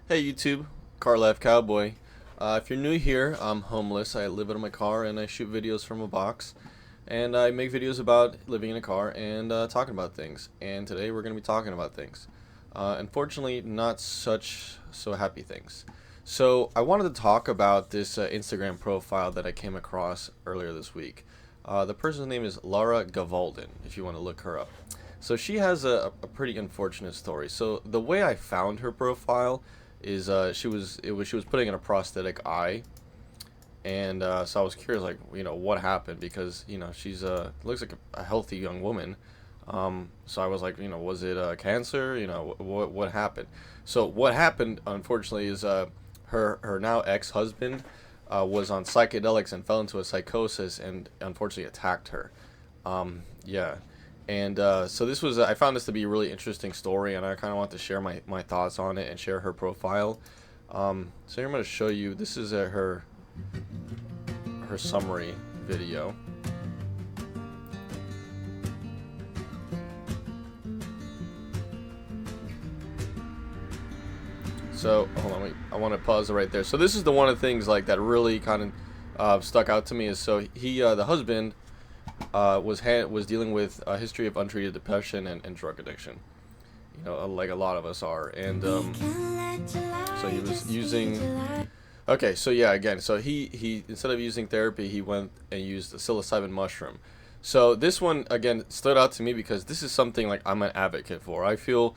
Hey YouTube, CarLife Cowboy. If you're new here, I'm homeless. I live out of my car and I shoot videos from a box. And I make videos about living in a car and talking about things. And today we're going to be talking about things. Unfortunately, not so happy things. So I wanted to talk about this Instagram profile that I came across earlier this week. The person's name is Laura Gavalden, if you want to look her up. So she has a pretty unfortunate story. So the way I found her profile is she was putting in a prosthetic eye, and so I was curious, like, what happened, because she's looks like a healthy young woman. So I was like, was it cancer? What happened? So what happened, unfortunately, is her now ex-husband was on psychedelics and fell into a psychosis and unfortunately attacked her. Yeah. And so I found this to be a really interesting story, and I kind of want to share my thoughts on it and share her profile. So here I'm going to show you. This is her summary video. So hold on, wait. I want to pause it right there. So this is the one of the things like that really kind of stuck out to me is so the husband was dealing with a history of untreated depression and drug addiction. Like a lot of us are. And so he was using. Okay, so yeah, again, so he instead of using therapy, he went and used a psilocybin mushroom. So this one again stood out to me because this is something like I'm an advocate for. I feel,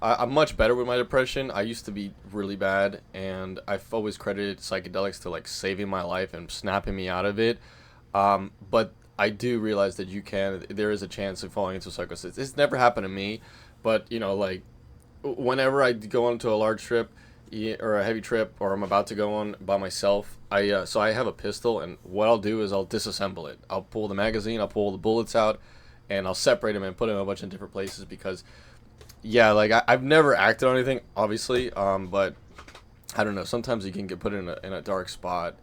I'm much better with my depression. I used to be really bad, and I've always credited psychedelics to like saving my life and snapping me out of it. But I do realize that there is a chance of falling into psychosis. It's never happened to me, but like whenever I go onto a large trip or a heavy trip, or I'm about to go on by myself, so I have a pistol, and what I'll do is I'll disassemble it. I'll pull the magazine, I'll pull the bullets out, and I'll separate them and put them in a bunch of different places because, yeah, like I've never acted on anything, obviously, but I don't know. Sometimes you can get put in a dark spot,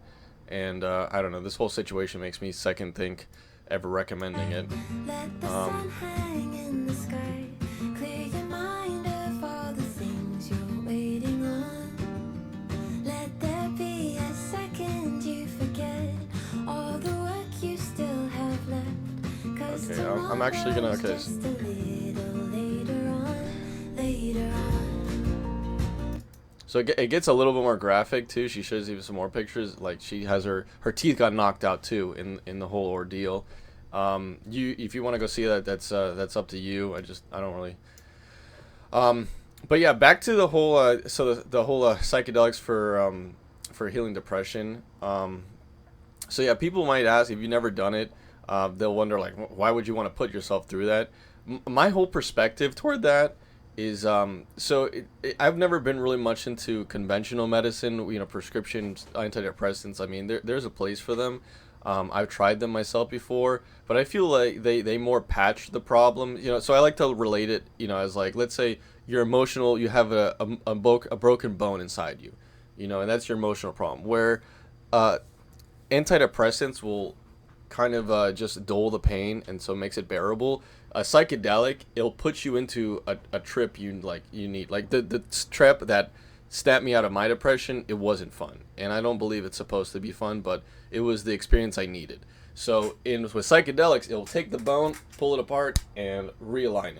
and I don't know. This whole situation makes me second think ever recommending it. Let the sun hang in the sky. Clear your mind of all the things you're waiting on. Let there be a second you forget all the work you still have left. 'Cause Okay, I'm actually gonna. Okay. just a little later on, later on. So it gets a little bit more graphic too. She shows even some more pictures. Like she has her teeth got knocked out too in the whole ordeal. If you want to go see that, that's up to you. I don't really. But yeah, back to the whole the whole psychedelics for healing depression. So yeah, people might ask if you've never done it. They'll wonder like, why would you want to put yourself through that? My whole perspective toward that is I've never been really much into conventional medicine, prescription antidepressants. I mean, there's a place for them. I've tried them myself before, but I feel like they more patch the problem. So I like to relate it, as like, let's say you're emotional, you have a broken bone inside you, and that's your emotional problem. Where uh, antidepressants will kind of just dull the pain, and so makes it bearable. A psychedelic, it'll put you into a trip you need. Like the trip that snapped me out of my depression, it wasn't fun, and I don't believe it's supposed to be fun, but it was the experience I needed. So with psychedelics, it'll take the bone, pull it apart, and realign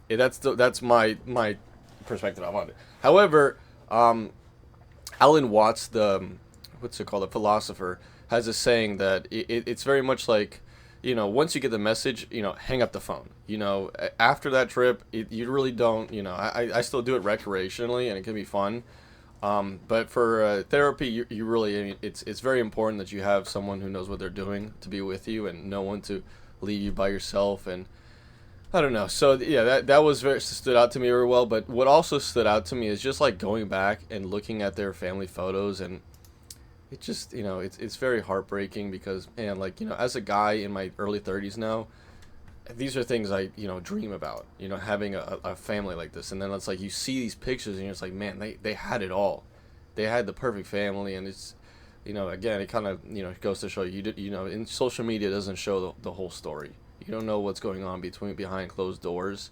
it. That's my perspective on it. However, Alan Watts, the what's it called, the philosopher, has a saying that it's very much like, once you get the message, hang up the phone. After that trip, you really don't. I still do it recreationally, and it can be fun. But for therapy, you really, I mean, it's very important that you have someone who knows what they're doing to be with you, and no one to leave you by yourself. And I don't know. So yeah, that was very stood out to me very well. But what also stood out to me is just like going back and looking at their family photos, and it just, it's very heartbreaking because, man, like, as a guy in my early 30s now, these are things I, dream about, having a family like this. And then it's like you see these pictures and you're just like, man, they had it all. They had the perfect family. And it's, again, it kind of, goes to show you, in social media, it doesn't show the whole story. You don't know what's going on behind closed doors.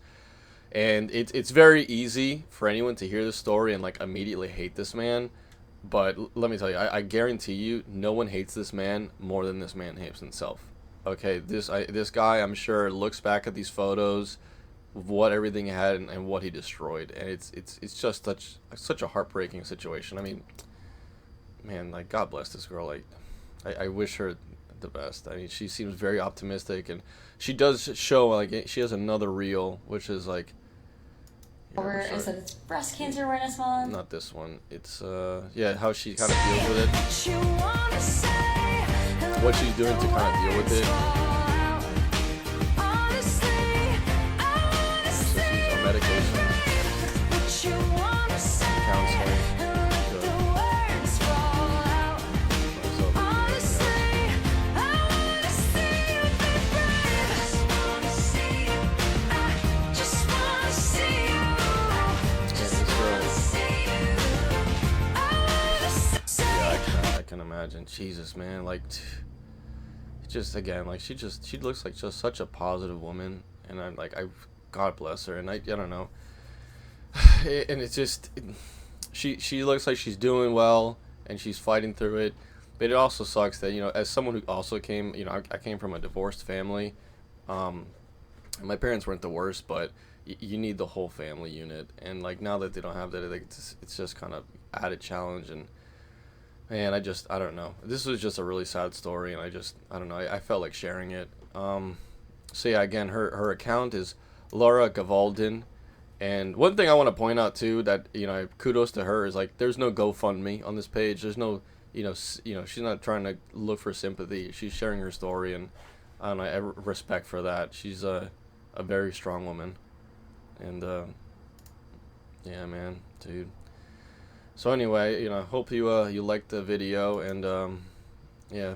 And it's very easy for anyone to hear this story and like immediately hate this man. But let me tell you, I guarantee you, no one hates this man more than this man hates himself. Okay, this guy, I'm sure, looks back at these photos of what everything he had and what he destroyed, and it's just such a heartbreaking situation. I mean, man, like, God bless this girl. Like, I wish her the best. I mean, she seems very optimistic, and she does show, like, she has another reel, which is like, Or is it it's Breast Cancer Awareness Month? not this one. It's yeah, how she kind of deals with it, what she's doing to kind of deal with it. So she's on medication, counseling. I can imagine. Jesus, man, like, just again, like, she looks like just such a positive woman, and I'm like, God bless her, and I don't know, and it's just, she looks like she's doing well, and she's fighting through it, but it also sucks that, as someone who also came, I came from a divorced family, my parents weren't the worst, but you need the whole family unit, and like now that they don't have that, like, it's just kind of added challenge. And man, I don't know. This was just a really sad story, and I don't know. I felt like sharing it. So yeah, again, her account is Laura Gavaldin, and one thing I want to point out too, that kudos to her, is like there's no GoFundMe on this page. There's no she's not trying to look for sympathy. She's sharing her story, and I don't know. I have respect for that. She's a very strong woman, and yeah, man, dude. So anyway, hope you liked the video, and yeah,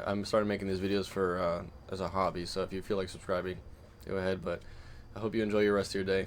I'm starting making these videos for as a hobby. So if you feel like subscribing, go ahead. But I hope you enjoy your rest of your day.